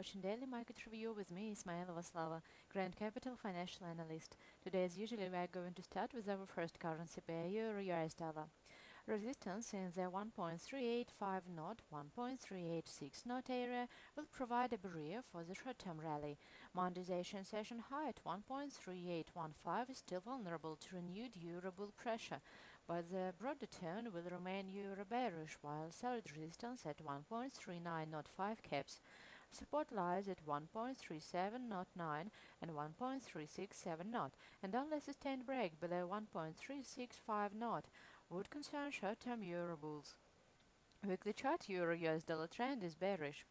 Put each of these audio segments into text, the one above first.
watching Daily Market Review with me, Ismailova, Grand Capital Financial Analyst. Today, as usually, we are going to start with our first currency pair, Euro-US dollar. Resistance in the 1.385 knot, 1.386 knot area will provide a barrier for the short-term rally. Monday's Asian session high at 1.3815 is still vulnerable to renewed euro bull pressure, but the broader tone will remain euro bearish, while solid resistance at 1.3905 caps. Support lies at 1.3709 and 1.367 knot, and only a sustained break below 1.365 knot would concern short-term euro bulls. Weekly chart Euro-US dollar trend is bearish.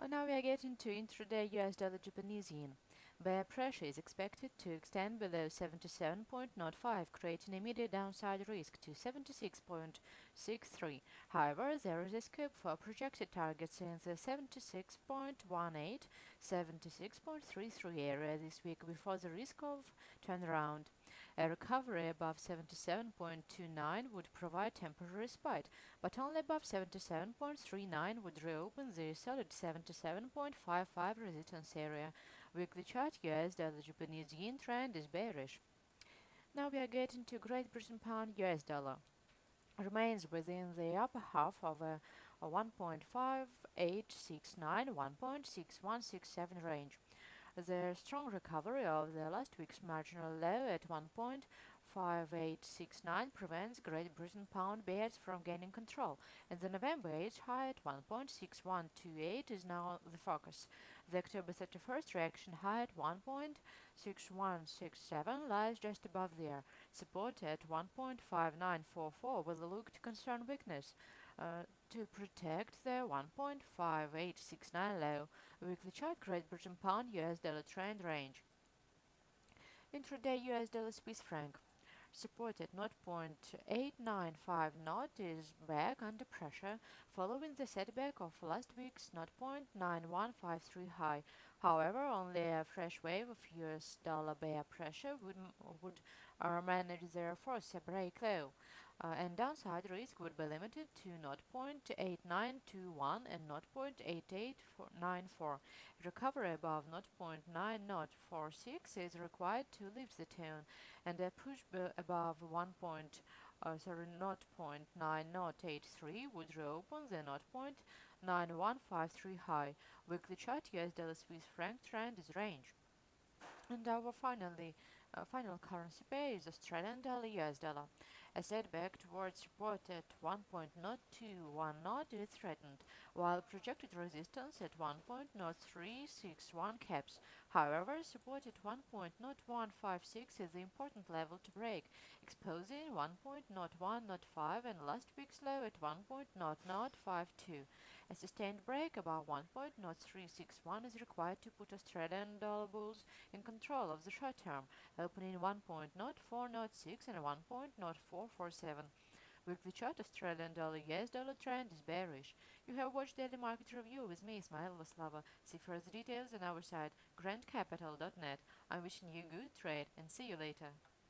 Now we are getting to intraday US dollar Japanese yen. Bear pressure is expected to extend below 77.05, creating immediate downside risk to 76.63. However, there is a scope for projected targets in the 76.18, 76.33 area this week before the risk of turnaround. A recovery above 77.29 would provide temporary respite, but only above 77.39 would reopen the solid 77.55 resistance area. Weekly chart US dollar Japanese yen trend is bearish. Now we are getting to Great Britain pound US dollar. Remains within the upper half of a 1.5869, 1.6167 range. The strong recovery of the last week's marginal low at 1.5869 prevents Great Britain pound bears from gaining control, and the November age high at 1.6128 is now the focus. The October 31st reaction high at 1.6167 lies just above there. Support at 1.5944 will look to concern weakness to protect the 1.5869 low. Weekly chart Great Britain pound US dollar trend range. Intraday US dollar Swiss franc. Support at 0.895 knot is back under pressure following the setback of last week's 0.9153 high. However, only a fresh wave of US dollar bear pressure would manage their force a break low, and downside risk would be limited to 0.8921 and 0.8894. Recovery above 0.9046 is required to lift the tone, and a push above 0.9083 would reopen the 0.9153 high. Weekly chart US dollar Swiss franc trend is range. And our final currency pair is Australian dollar US dollar. A setback towards support at 1.0210 knot is threatened, while projected resistance at 1.0361 caps. However, support at 1.0156 is the important level to break, exposing 1.0105 and last week's low at 1.0052. A sustained break above 1.0361 is required to put Australian dollar bulls in control of the short term, opening 1.0406 and 1.0447. Weekly chart Australian dollar US dollar trend is bearish. You have watched Daily Market Review with me, Ismailova. See further details on our site grandcapital.net. I'm wishing you good trade and see you later.